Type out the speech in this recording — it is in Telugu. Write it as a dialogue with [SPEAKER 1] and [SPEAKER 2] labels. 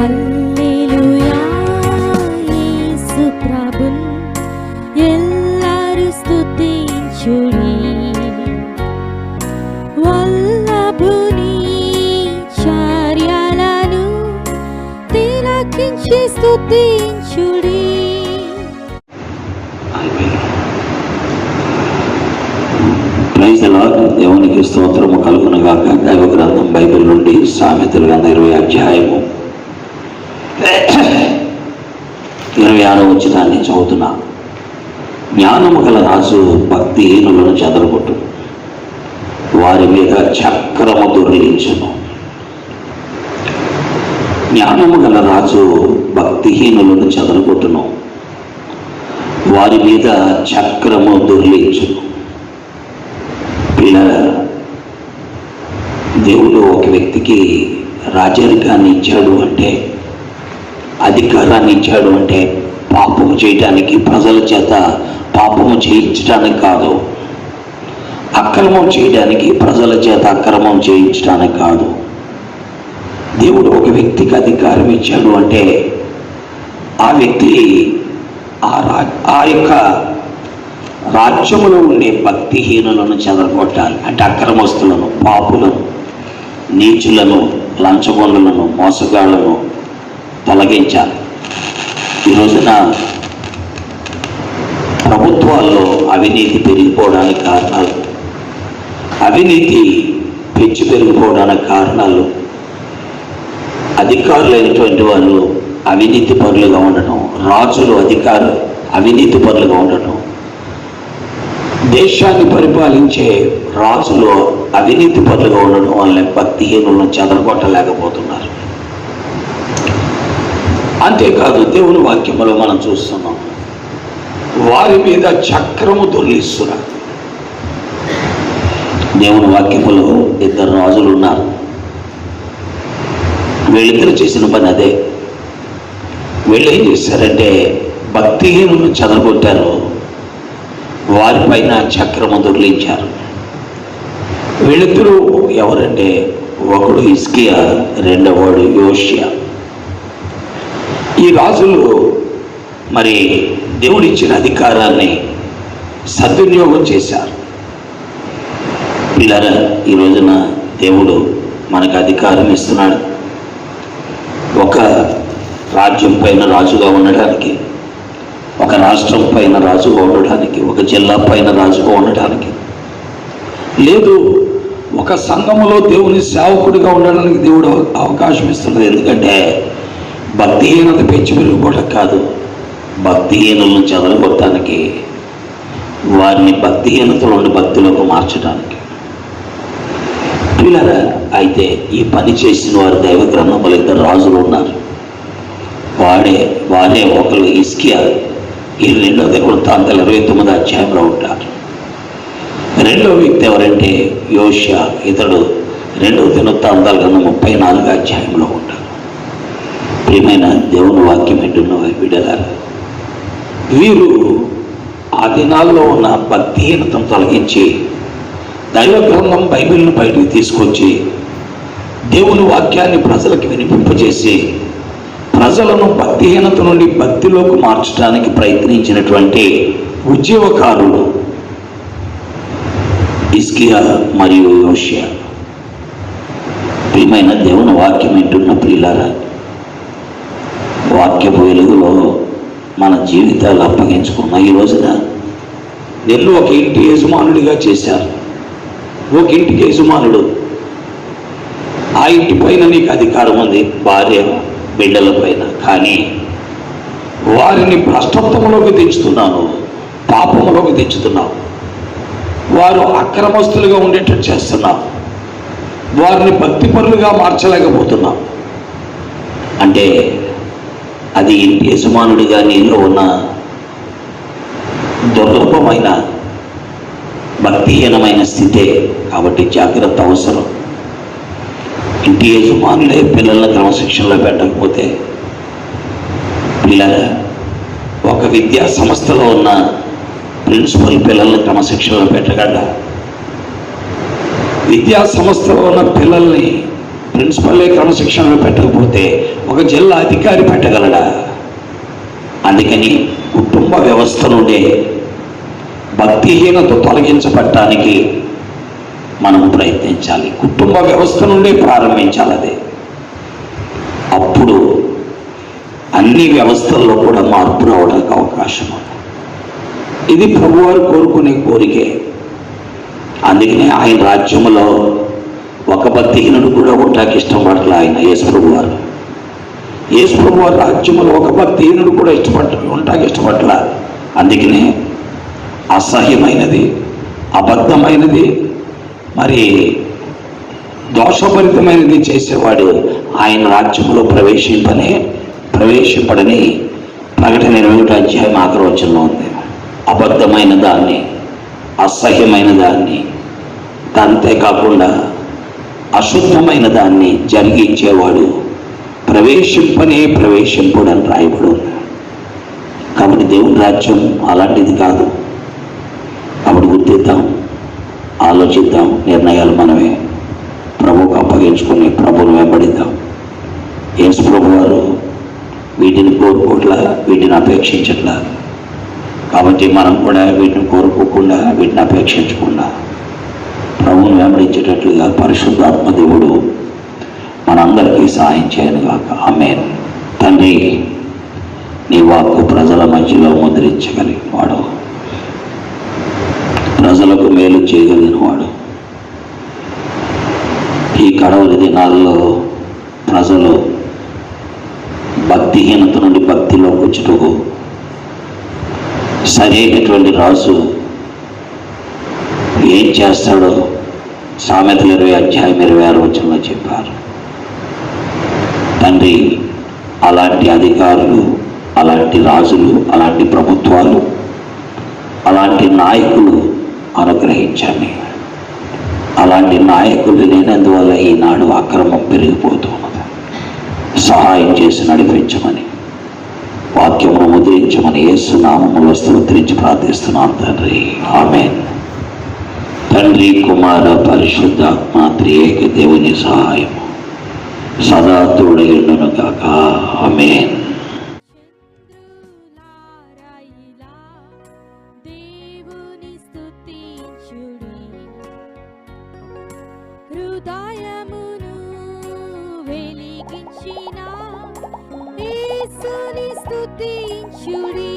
[SPEAKER 1] హల్లెలూయా యేసు ప్రభున్ ఎల్లరు స్తుతించుడి. వల్లభుని చర్యలను తిలకించి స్తుతించుడి.
[SPEAKER 2] Praise the Lord. దేవునికి స్తోత్రము కలుగునుగాక. దైవ గ్రంథం బైబిల్ నుండి సామెతల గ్రంథం 20వ అధ్యాయము 26వ వచనాన్ని చదువుతున్నా. జ్ఞానము గల రాజు భక్తిహీనులను చెదరగొట్టు, వారి మీద చక్రము దొర్లించును. జ్ఞానము గల రాజు భక్తిహీనులను చెదరగొట్టును, వారి మీద చక్రము దొర్లించును. పిల్లల, దేవుడు ఒక వ్యక్తికి రాజరికాన్ని ఇచ్చాడు అంటే, అధికారాన్ని ఇచ్చాడు అంటే పాపము చేయటానికి, ప్రజల చేత పాపము చేయించడానికి కాదు, అక్రమం చేయడానికి, ప్రజల చేత అక్రమం చేయించడానికి కాదు. దేవుడు ఒక వ్యక్తికి అధికారం ఇచ్చాడు అంటే ఆ వ్యక్తి ఆ యొక్క రాజ్యములో ఉండే భక్తిహీనులను చెదరగొట్టాలి. అంటే అక్రమస్తులను, పాపులను, నీచులను, లంచగొండులను, మోసగాళ్లను తొలగించాలి. ఈ రోజున ప్రభుత్వాల్లో అవినీతి పెరిగిపోవడానికి కారణాలు, అవినీతి పెంచి పెరిగిపోవడానికి కారణాలు, అధికారులైనటువంటి వాళ్ళు అవినీతి పరులుగా ఉండటం, రాజులు అధికారులు అవినీతి పరులుగా ఉండటం, దేశాన్ని పరిపాలించే రాజులు అవినీతి పరులుగా ఉండడం వల్ల భక్తిహీనులను చెదరగొట్టలేకపోతున్నారు. అంతేకాదు, దేవుని వాక్యములో మనం చూస్తున్నాం, వారి మీద చక్రము దొర్లిస్తున్నారు. దేవుని వాక్యములో ఇద్దరు రాజులు ఉన్నారు. వీళ్ళిద్దరు చేసిన పని అదే. వీళ్ళు ఏం చేశారంటే భక్తిహీనులను చెదరగొట్టారు, వారిపైన చక్రము దొర్లించారు. వీళ్ళిద్దరూ ఎవరంటే, ఒకడు హిజ్కియా, రెండవవాడు యోషియా. ఈ రాజులు మరి దేవుడిచ్చిన అధికారాన్ని సద్వినియోగం చేశారు. పిల్లరా, ఈ రోజున దేవుడు మనకు అధికారం ఇస్తున్నాడు. ఒక రాజ్యం పైన రాజుగా ఉండడానికి, ఒక రాష్ట్రం పైన రాజుగా ఉండడానికి, ఒక జిల్లా పైన రాజుగా ఉండడానికి, లేదు ఒక సంఘములో దేవుని సేవకుడిగా ఉండడానికి దేవుడు అవకాశం ఇస్తున్నది. ఎందుకంటే భక్తిహీనత పెంచి పెరిగిపోవడం కాదు, భక్తిహీనులను చెదరగొట్టడానికి, వారిని భక్తిహీనత నుండి భక్తిలోకి మార్చడానికి. పిల్లరా, అయితే ఈ పని చేసిన వారు దైవ గ్రంథములు ఇద్దరు రాజులు ఉన్నారు. వారే ఒకరు హిజ్కియా, ఈ 2వ వృత్తాంతాలు 29వ అధ్యాయంలో ఉంటారు. రెండవ వ్యక్తి ఎవరంటే యోషియా, ఇతడు 2వ దినవృత్తాంతాల గ్రంథం 34వ అధ్యాయంలో ఉంటారు. ప్రియమైన దేవుని వాక్యం వింటున్న బిడ్డలారా, వీరు ఆ దినాల్లో ఉన్న భక్తిహీనతను తొలగించి దైవ గ్రంథం బైబిల్ను బయటికి తీసుకొచ్చి దేవుని వాక్యాన్ని ప్రజలకు వినిపింపజేసి ప్రజలను భక్తిహీనత నుండి భక్తిలోకి మార్చడానికి ప్రయత్నించినటువంటి ఉద్యోగకారులు హిజ్కియా మరియు యోషియా. ప్రియమైన దేవుని వాక్యం వింటున్న ప్రియులారా, వాక్యపు వెలుగులో మన జీవితాలు అప్పగించుకున్న ఈ రోజున నిన్ను ఒక ఇంటి యజమానుడిగా చేశారు. ఒక ఇంటికి యజమానుడు, ఆ ఇంటి పైన నీకు అధికారం ఉంది, భార్య బిడ్డల పైన. కానీ వారిని భ్రష్టత్వంలోకి తెచ్చుతున్నాను, పాపంలోకి తెచ్చుతున్నావు, వారు అక్రమస్తులుగా ఉండేటట్టు చేస్తున్నావు, వారిని భక్తిపరులుగా మార్చలేకపోతున్నావు. అంటే అది ఇంటి యజమానుడిగా నీలో ఉన్న దుర్లభమైన భక్తిహీనమైన స్థితే. కాబట్టి జాగ్రత్త అవసరం. ఇంటి యజమానులే పిల్లల క్రమశిక్షణలో పెట్టకపోతే, పిల్లల ఒక విద్యా సంస్థలో ఉన్న ప్రిన్సిపల్ పిల్లల్ని క్రమశిక్షణలో పెట్టగలరా? విద్యా సంస్థలో ఉన్న పిల్లల్ని ప్రిన్సిపల్లే క్రమశిక్షణలో పెట్టకపోతే ఒక జిల్లా అధికారి పెట్టగలడా? అందుకని కుటుంబ వ్యవస్థ నుండే భక్తిహీనత తొలగించబడటానికి మనం ప్రయత్నించాలి. కుటుంబ వ్యవస్థ నుండే ప్రారంభించాలి. అదే అప్పుడు అన్ని వ్యవస్థల్లో కూడా మార్పు రావడానికి అవకాశం ఉంది. ఇది ప్రభువారు కోరుకునే కోరికే. అందుకనే ఆయన రాజ్యంలో ఒక భక్తిహీనుడు కూడా ఉండడానికి ఇష్టపడలే. ఆయన యేసు ప్రభువారు రాజ్యంలో ఒక భక్తిహీనుడు కూడా ఉండడానికి ఇష్టపడలే. అందుకనే అసహ్యమైనది, అబద్ధమైనది, మరి దోషభరితమైనది చేసేవాడు ఆయన రాజ్యంలో ప్రవేశింపడని ప్రకటన 21వ అధ్యాయం ఆఖరి వచనంలో ఉంది. అబద్ధమైన దాన్ని, అసహ్యమైన దాన్ని, అంతేకాకుండా అశుద్ధమైన దాన్ని జరిగించేవాడు ప్రవేశింపడని రాయబడి ఉంది. కాబట్టి దేవుని రాజ్యం అలాంటిది కాదు. కాబట్టి గుర్తిద్దాం, ఆలోచిద్దాం, నిర్ణయాలు మనమే ప్రభువుకు అప్పగించుకొని ప్రభువును వెంబడిద్దాం. యేసు ప్రభువారు వీటిని కోరుకోవట్లా, వీటిని అపేక్షించట్లా. కాబట్టి మనం కూడా వీటిని కోరుకోకుండా, వీటిని అపేక్షించకుండా ప్రభువును వెంబడించేటట్లుగా పరిశుద్ధాత్మ దేవుడు మనందరికీ సహాయం చేయను గాక. ఆమేన్. తండ్రి, నీ వాక్కు ప్రజల మధ్యలో ముద్రించగలిగిన వాడు, ప్రజలకు మేలు చేయగలిగిన వాడు. ఈ కడవరి దినాల్లో ప్రజలు భక్తిహీనత నుండి భక్తిలోకి వచ్చుటకు సరైనటువంటి రాజు ఏం చేస్తాడో సామెతల 20వ అధ్యాయం 26వ వచనంలో చెప్పారు. తండ్రి, అలాంటి అధికారులు, అలాంటి రాజులు, అలాంటి ప్రభుత్వాలు, అలాంటి నాయకులు అనుగ్రహించండి. అలాంటి నాయకులు లేనందువల్ల ఈనాడు అక్రమం పెరిగిపోతున్నది. సహాయం చేసి నడిపించమని, వాక్యమును ముద్రించమని యేసు నామములో స్తుతించి ప్రార్థిస్తున్నాను తండ్రి. ఆమేన్. తండ్రి, కుమార, పరిశుద్ధాత్మ త్రియేక దేవుని సహాయము సదా తోడయుండును గాక. ఆమేన్.
[SPEAKER 1] దేవుని స్తుతించుడి, హృదయమును వెలిగించిన యేసుని స్తుతించుడి.